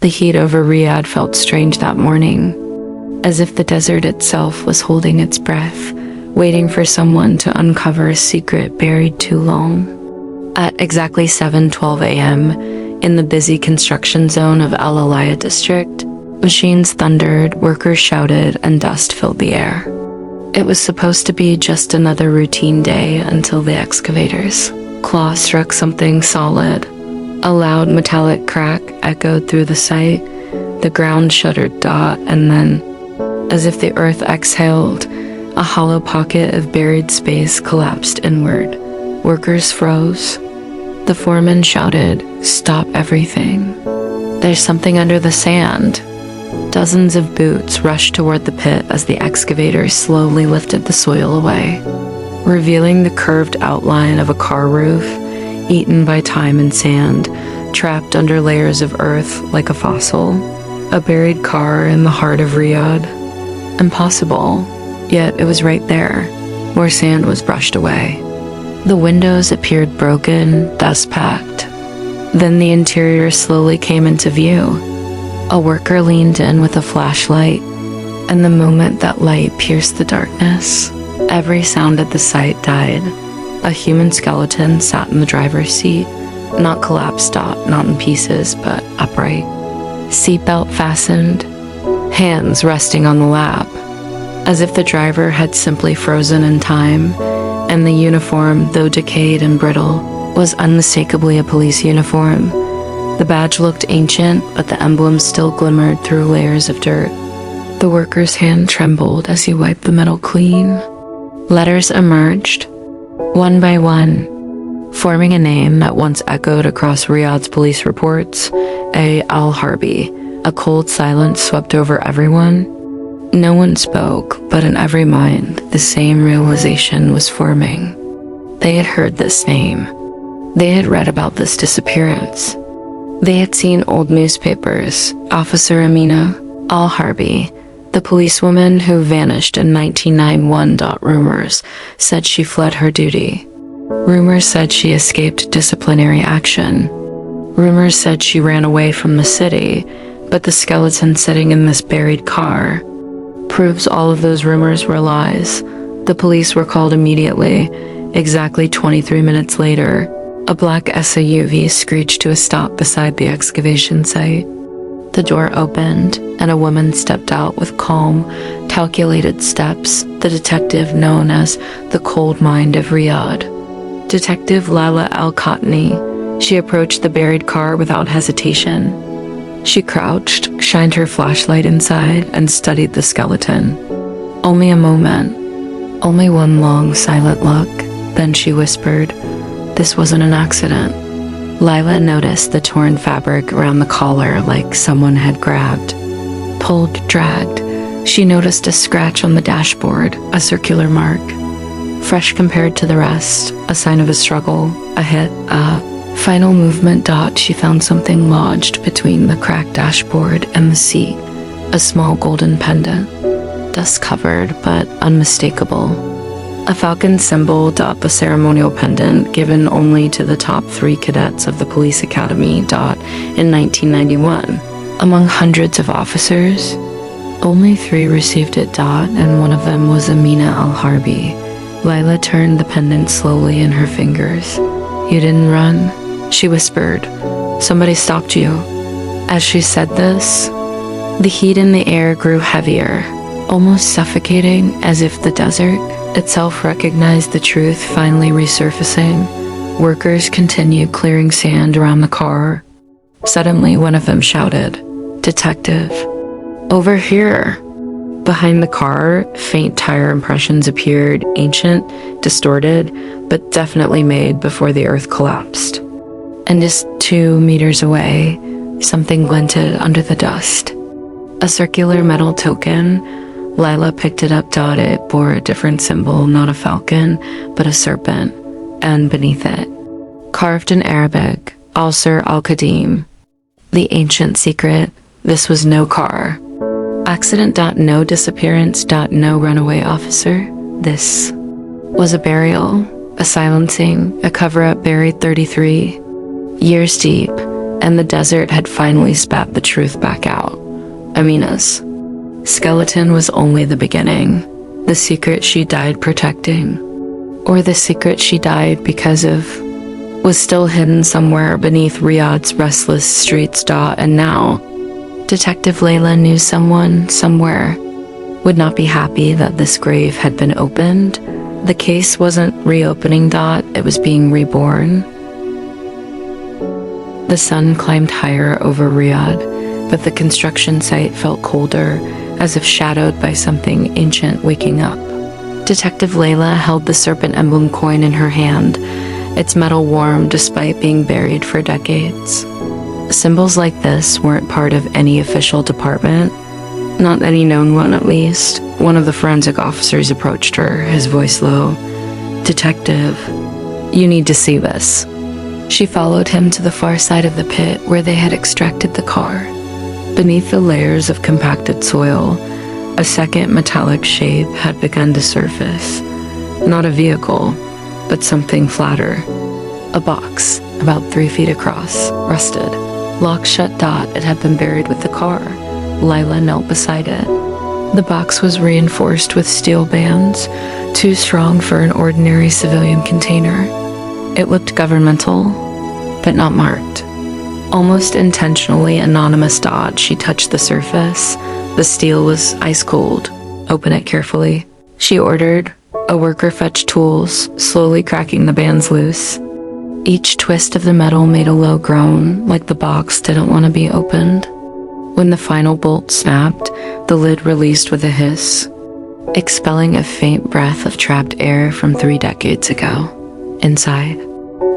The heat over Riyadh felt strange that morning, as if the desert itself was holding its breath, waiting for someone to uncover a secret buried too long. At exactly 7:12 a.m., in the busy construction zone of Al-Olayya district, machines thundered, workers shouted, and dust filled the air. It was supposed to be just another routine day until the excavators' claw struck something solid. A loud metallic crack echoed through the site. The ground shuddered, and then, as if the earth exhaled, a hollow pocket of buried space collapsed inward. Workers froze. The foreman shouted, "Stop everything. There's something under the sand." Dozens of boots rushed toward the pit as the excavator slowly lifted the soil away, revealing the curved outline of a car roof, eaten by time and sand, trapped under layers of earth like a fossil. A buried car in the heart of Riyadh. Impossible, yet it was right there, where sand was brushed away. The windows appeared broken, dust-packed. Then the interior slowly came into view. A worker leaned in with a flashlight, and the moment that light pierced the darkness, every sound at the site died. A human skeleton sat in the driver's seat, not collapsed, not in pieces, but upright. Seatbelt fastened, hands resting on the lap, as if the driver had simply frozen in time, and the uniform, though decayed and brittle, was unmistakably a police uniform. The badge looked ancient, but the emblem still glimmered through layers of dirt. The worker's hand trembled as he wiped the metal clean. Letters emerged, one by one, forming a name that once echoed across Riyadh's police reports, Al-Harbi. A cold silence swept over everyone. No one spoke, but in every mind, the same realization was forming. They had heard this name. They had read about this disappearance. They had seen old newspapers. Officer Amina Al-Harbi, the policewoman who vanished in 1991. Rumors said she fled her duty. Rumors said she escaped disciplinary action. Rumors said she ran away from the city, but the skeleton sitting in this buried car proves all of those rumors were lies. The police were called immediately. Exactly 23 minutes later, a black SUV screeched to a stop beside the excavation site. The door opened, and a woman stepped out with calm, calculated steps, the detective known as the cold mind of Riyadh. Detective Laila Al-Qahtani. She approached the buried car without hesitation. She crouched, shined her flashlight inside, and studied the skeleton. Only a moment. Only one long, silent look. Then she whispered, "This wasn't an accident." Laila noticed the torn fabric around the collar like someone had grabbed, pulled, dragged. She noticed a scratch on the dashboard, a circular mark. Fresh compared to the rest, a sign of a struggle, a hit, a final movement. She found something lodged between the cracked dashboard and the seat, a small golden pendant, dust-covered but unmistakable. A falcon symbol. A ceremonial pendant given only to the top 3 cadets of the police academy. In 1991. Among hundreds of officers, only 3 received it. And one of them was Amina Al-Harbi. Laila turned the pendant slowly in her fingers. "You didn't run?" she whispered. "Somebody stopped you." As she said this, the heat in the air grew heavier, almost suffocating, as if the desert itself recognized the truth finally resurfacing. Workers continued clearing sand around the car. Suddenly, one of them shouted, "Detective, over here!" Behind the car, faint tire impressions appeared, ancient, distorted, but definitely made before the earth collapsed. And just 2 meters away, something glinted under the dust. A circular metal token. Laila picked it up. It bore a different symbol, not a falcon, but a serpent, and beneath it, carved in Arabic, Al-Sir Al-Qadim, the ancient secret. This was no car. Accident. No disappearance. No runaway officer. This was a burial, a silencing, a cover-up. Buried 33 years deep, and the desert had finally spat the truth back out. Amina's skeleton was only the beginning. The secret she died protecting, or the secret she died because of, was still hidden somewhere beneath Riyadh's restless streets. And now, Detective Laila knew someone, somewhere, would not be happy that this grave had been opened. The case wasn't reopening. It was being reborn. The sun climbed higher over Riyadh, but the construction site felt colder, as if shadowed by something ancient waking up. Detective Laila held the serpent emblem coin in her hand, its metal warm despite being buried for decades. Symbols like this weren't part of any official department, not any known one at least. One of the forensic officers approached her, his voice low. "Detective, you need to see this." She followed him to the far side of the pit where they had extracted the car. Beneath the layers of compacted soil, a second metallic shape had begun to surface. Not a vehicle, but something flatter. A box, about 3 feet across, rusted. Locked shut. It had been buried with the car. Laila knelt beside it. The box was reinforced with steel bands, too strong for an ordinary civilian container. It looked governmental, but not marked. Almost intentionally anonymous. She touched the surface. The steel was ice cold. "Open it carefully," she ordered. A worker fetched tools, slowly cracking the bands loose. Each twist of the metal made a low groan, like the box didn't want to be opened. When the final bolt snapped, the lid released with a hiss, expelling a faint breath of trapped air from 3 decades ago. Inside,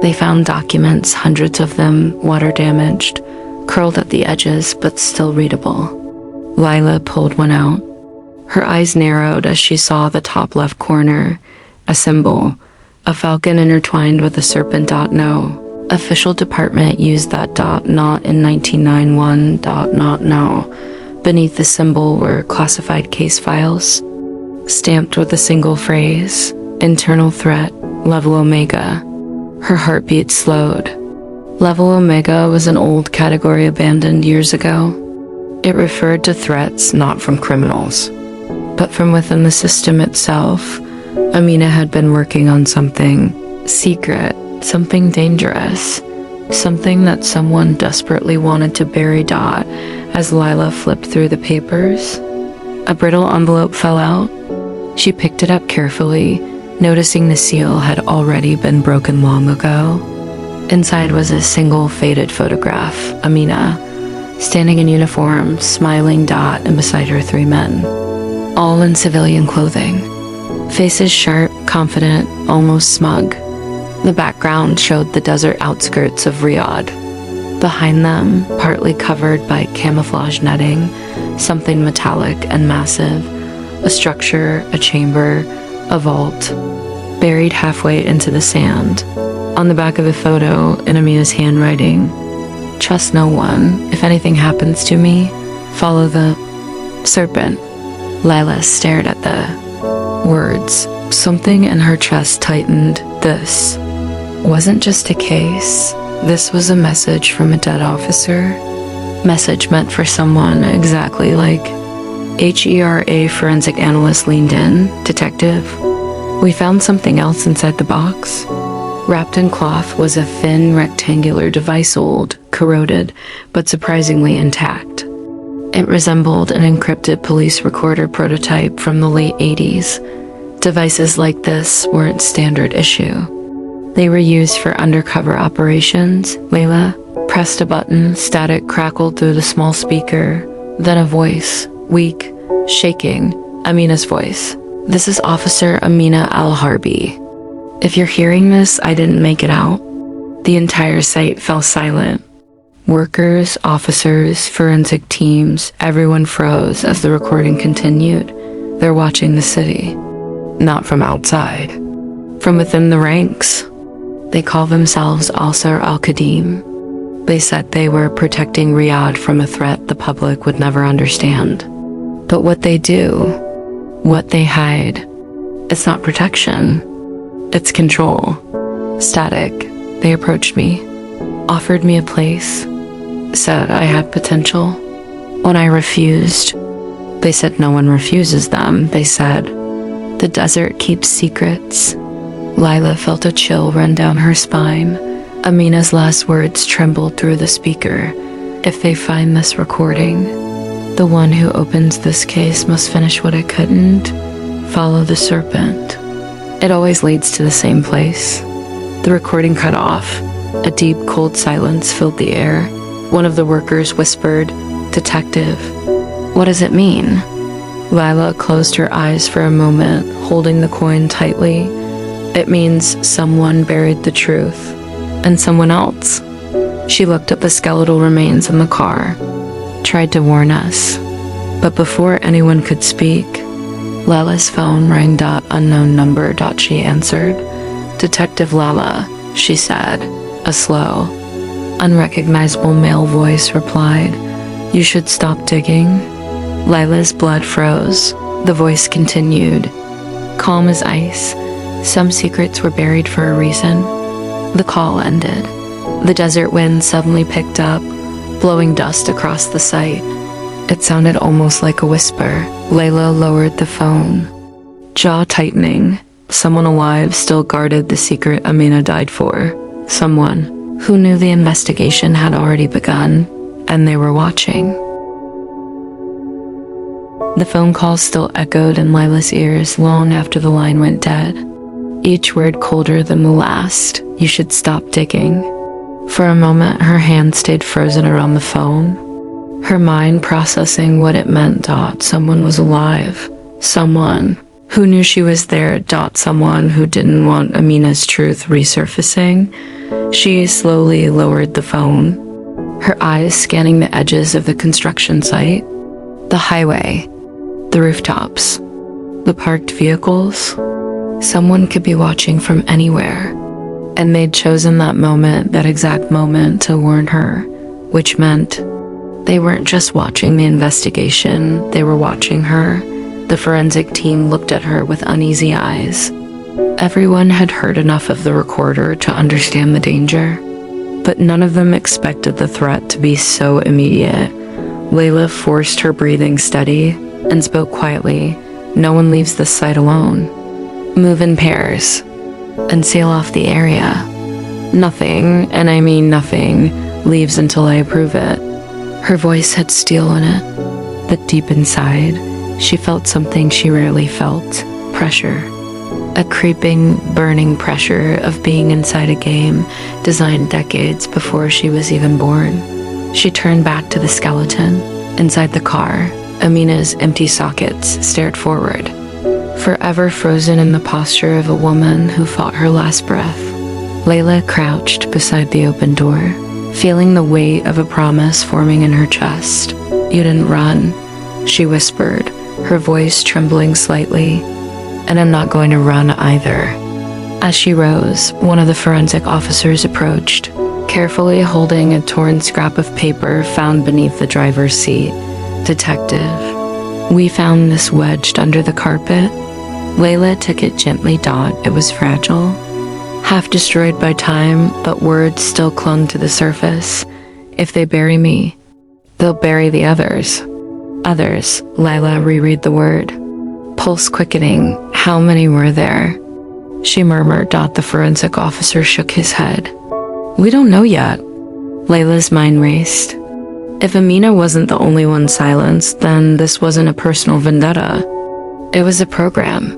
they found documents, hundreds of them, water-damaged, curled at the edges but still readable. Laila pulled one out. Her eyes narrowed as she saw the top left corner, a symbol, a falcon intertwined with a serpent. No. Official department used that. Not in 1991. Not now. Beneath the symbol were classified case files, stamped with a single phrase, internal threat, level Omega. Her heartbeat slowed. Level Omega was an old category abandoned years ago. It referred to threats not from criminals, but from within the system itself. Amina had been working on something secret, something dangerous, something that someone desperately wanted to bury. As Laila flipped through the papers, a brittle envelope fell out. She picked it up carefully, noticing the seal had already been broken long ago. Inside was a single faded photograph, Amina, standing in uniform, smiling. And beside her 3 men, all in civilian clothing. Faces sharp, confident, almost smug. The background showed the desert outskirts of Riyadh. Behind them, partly covered by camouflage netting, something metallic and massive. A structure, a chamber, a vault, buried halfway into the sand. On the back of the photo, in Amina's handwriting, "Trust no one. If anything happens to me, follow the serpent." Laila stared at the words. Something in her chest tightened. This wasn't just a case. This was a message from a dead officer. Message meant for someone exactly like HERA forensic analyst leaned in. "Detective, we found something else inside the box." Wrapped in cloth was a thin rectangular device, old, corroded, but surprisingly intact. It resembled an encrypted police recorder prototype from the late 80s. Devices like this weren't standard issue. They were used for undercover operations. Laila pressed a button, static crackled through the small speaker, then a voice, weak, shaking, Amina's voice. "This is Officer Amina Al-Harbi. If you're hearing this, I didn't make it out." The entire site fell silent. Workers, officers, forensic teams, everyone froze as the recording continued. They're watching the city. Not from outside. From within the ranks. They call themselves Ansar al-Qadim. They said they were protecting Riyadh from a threat the public would never understand. But what they do, what they hide, it's not protection. It's control. Static. They approached me, offered me a place, said I had potential. When I refused, they said no one refuses them. They said, the desert keeps secrets. Laila felt a chill run down her spine. Amina's last words trembled through the speaker. If they find this recording, the one who opens this case must finish what it couldn't. Follow the serpent. It always leads to the same place. The recording cut off. A deep, cold silence filled the air. One of the workers whispered, "Detective, what does it mean?" Laila closed her eyes for a moment, holding the coin tightly. It means someone buried the truth. And someone else. She looked at the skeletal remains in the car, tried to warn us. But before anyone could speak, Laila's phone rang. Unknown number. She answered. "Detective Laila," she said. A slow, unrecognizable male voice replied, "You should stop digging." Laila's blood froze. The voice continued, calm as ice. Some secrets were buried for a reason. The call ended. The desert wind suddenly picked up, blowing dust across the site. It sounded almost like a whisper. Laila lowered the phone, jaw tightening. Someone alive still guarded the secret Amina died for. Someone who knew the investigation had already begun, and they were watching. The phone call still echoed in Laila's ears long after the line went dead. Each word colder than the last. "You should stop digging." For a moment, her hand stayed frozen around the phone, her mind processing what it meant. Someone was alive. Someone who knew she was there. Someone who didn't want Amina's truth resurfacing. She slowly lowered the phone, her eyes scanning the edges of the construction site, the highway, the rooftops, the parked vehicles. Someone could be watching from anywhere, and they'd chosen that moment, that exact moment, to warn her, which meant they weren't just watching the investigation, they were watching her. The forensic team looked at her with uneasy eyes. Everyone had heard enough of the recorder to understand the danger, but none of them expected the threat to be so immediate. Laila forced her breathing steady and spoke quietly. "No one leaves this site alone. Move in pairs and seal off the area. Nothing, and I mean nothing, leaves until I approve it." Her voice had steel in it, but deep inside, she felt something she rarely felt: pressure. A creeping, burning pressure of being inside a game designed decades before she was even born. She turned back to the skeleton. Inside the car, Amina's empty sockets stared forward, forever frozen in the posture of a woman who fought her last breath. Laila crouched beside the open door, feeling the weight of a promise forming in her chest. "You didn't run," she whispered, her voice trembling slightly. "And I'm not going to run either." As she rose, one of the forensic officers approached, carefully holding a torn scrap of paper found beneath the driver's seat. "Detective, we found this wedged under the carpet." Laila took it gently. It was fragile, half destroyed by time, but words still clung to the surface. "If they bury me, they'll bury the others." "Others," Laila reread the word, pulse quickening. How many were there? She murmured. The forensic officer shook his head. "We don't know yet." Laila's mind raced. If Amina wasn't the only one silenced, then this wasn't a personal vendetta. It was a program,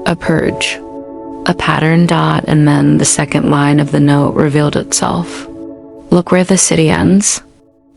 a purge, a pattern. And then the second line of the note revealed itself. "Look where the city ends."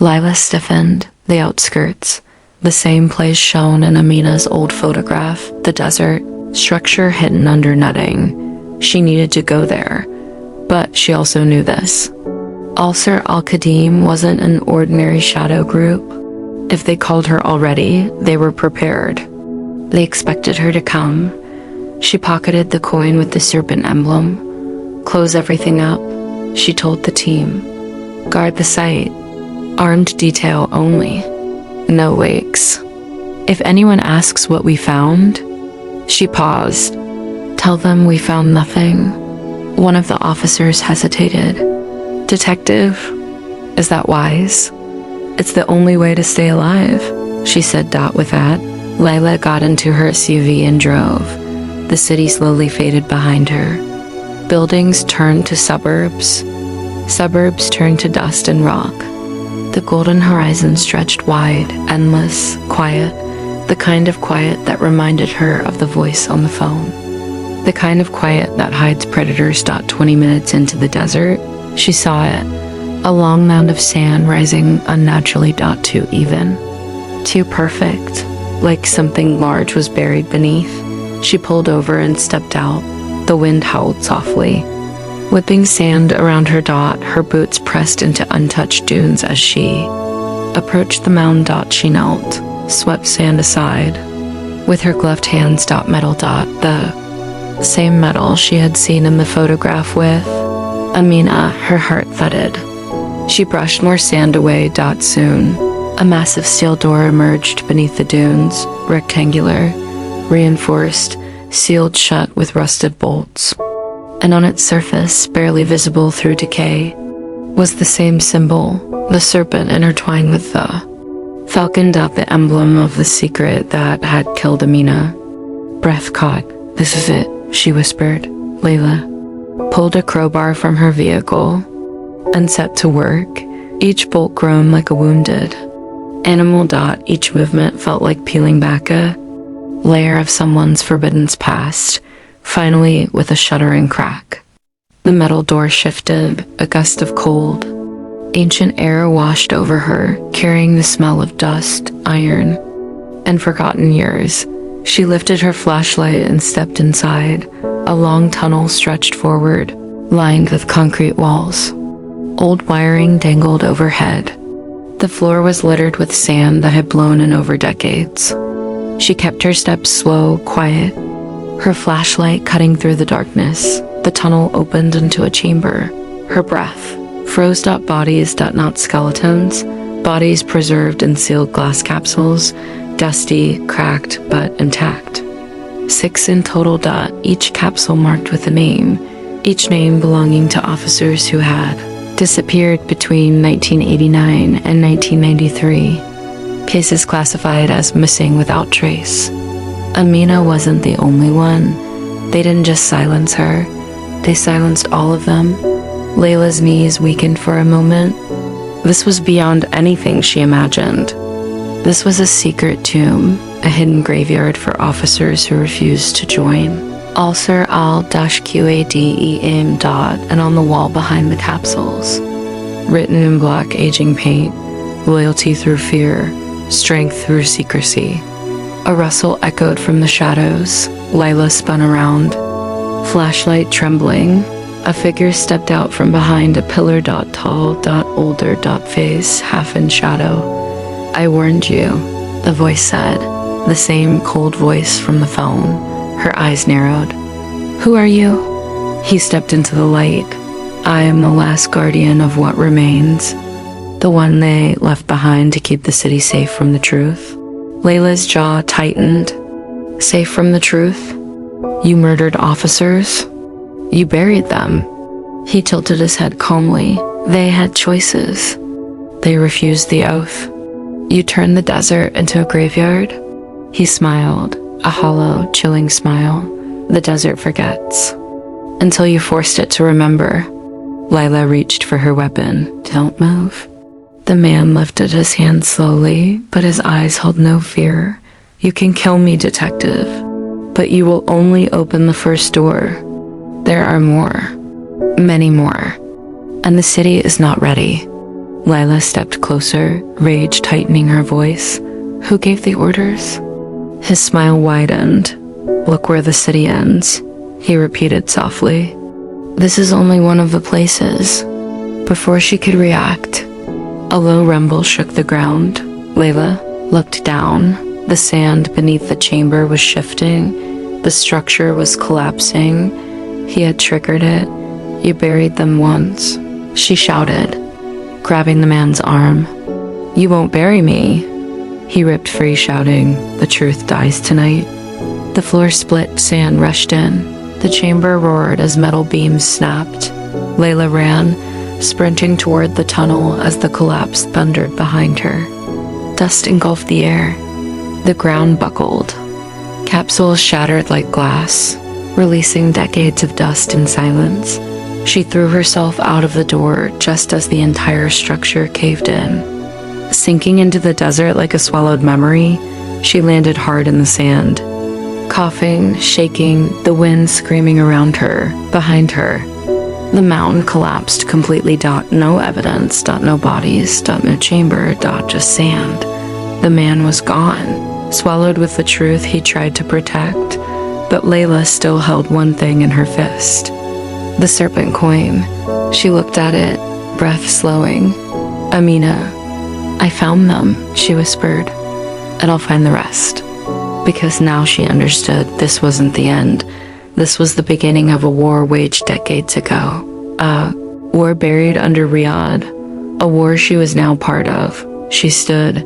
Laila stiffened. The outskirts, the same place shown in Amina's old photograph, the desert, structure hidden under netting. She needed to go there, but she also knew this. Al-Sir Al-Qadim wasn't an ordinary shadow group. If they called her already, they were prepared. They expected her to come. She pocketed the coin with the serpent emblem. "Close everything up," she told the team. "Guard the site. Armed detail only. No wakes. If anyone asks what we found..." She paused. "Tell them we found nothing." One of the officers hesitated. "Detective, is that wise?" It's the only way to stay alive, she said. With that, Laila got into her SUV and drove. The city slowly faded behind her. Buildings turned to suburbs. Suburbs turned to dust and rock. The golden horizon stretched wide, endless, quiet, the kind of quiet that reminded her of the voice on the phone. The kind of quiet that hides predators. 20 minutes into the desert, she saw it. A long mound of sand rising unnaturally. Too even. Too perfect. Like something large was buried beneath. She pulled over and stepped out. The wind howled softly, whipping sand around her. Her boots pressed into untouched dunes as she approached the mound. She knelt, swept sand aside. With her gloved hands. Metal. The same metal she had seen in the photograph with Amina. Her heart thudded. She brushed more sand away. Soon, a massive steel door emerged beneath the dunes, rectangular, reinforced, sealed shut with rusted bolts. And on its surface, barely visible through decay, was the same symbol, the serpent intertwined with the falcon. The emblem of the secret that had killed Amina. Breath caught. This is it, she whispered. Laila pulled a crowbar from her vehicle and set to work, each bolt grown like a wounded animal. Each movement felt like peeling back a layer of someone's forbidden past. Finally, with a shuddering crack, the metal door shifted. A gust of cold, ancient air washed over her, carrying the smell of dust, iron, and forgotten years. She lifted her flashlight and stepped inside. A long tunnel stretched forward, lined with concrete walls. Old wiring dangled overhead. The floor was littered with sand that had blown in over decades. She kept her steps slow, quiet, her flashlight cutting through the darkness. The tunnel opened into a chamber. Her breath froze. Bodies, not skeletons, bodies preserved in sealed glass capsules, dusty, cracked, but intact. 6 in total. Each capsule marked with a name, each name belonging to officers who had disappeared between 1989 and 1993. Cases classified as missing without trace. Amina wasn't the only one. They didn't just silence her, they silenced all of them. Laila's knees weakened for a moment. This was beyond anything she imagined. This was a secret tomb, a hidden graveyard for officers who refused to join. Officer Al-Qahtani. And on the wall behind the capsules, written in black aging paint, loyalty through fear, strength through secrecy. A rustle echoed from the shadows. Laila spun around, flashlight trembling. A figure stepped out from behind a pillar. Tall, older, face, half in shadow. I warned you, the voice said, the same cold voice from the phone. Her eyes narrowed. Who are you? He stepped into the light. I am the last guardian of what remains, the one they left behind to keep the city safe from the truth. Laila's jaw tightened. Safe from the truth? You murdered officers? You buried them. He tilted his head calmly. They had choices. They refused the oath. You turned the desert into a graveyard? He smiled, a hollow, chilling smile. The desert forgets. Until you forced it to remember. Laila reached for her weapon. Don't move. The man lifted his hand slowly, but his eyes held no fear. You can kill me, detective, but you will only open the first door. There are more. Many more. And the city is not ready. Laila stepped closer, rage tightening her voice. Who gave the orders? His smile widened. Look where the city ends, he repeated softly. This is only one of the places. Before she could react, a low rumble shook the ground. Laila looked down. The sand beneath the chamber was shifting. The structure was collapsing. He had triggered it. You buried them once, she shouted, grabbing the man's arm. You won't bury me. He ripped free, shouting, the truth dies tonight. The floor split, sand rushed in. The chamber roared as metal beams snapped. Laila ran, sprinting toward the tunnel as the collapse thundered behind her. Dust engulfed the air. The ground buckled. Capsules shattered like glass, releasing decades of dust in silence. She threw herself out of the door just as the entire structure caved in. Sinking into the desert like a swallowed memory, she landed hard in the sand. Coughing, shaking, the wind screaming around her, behind her. The mountain collapsed completely. No evidence. No bodies. No chamber. Just sand. The man was gone, swallowed with the truth he tried to protect. But Layla still held one thing in her fist. The serpent coin. She looked at it, breath slowing. "Amina, I found them," she whispered, "and I'll find the rest." Because now she understood this wasn't the end. This was the beginning of a war waged decades ago. A war buried under Riyadh. A war she was now part of. She stood,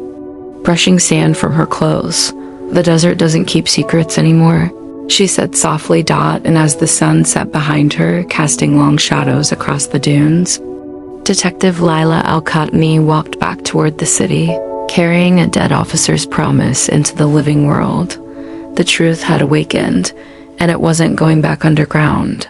brushing sand from her clothes. "The desert doesn't keep secrets anymore," she said softly. And as the sun set behind her, casting long shadows across the dunes, Detective Laila Al-Qahtani walked back toward the city, carrying a dead officer's promise into the living world. The truth had awakened, and it wasn't going back underground.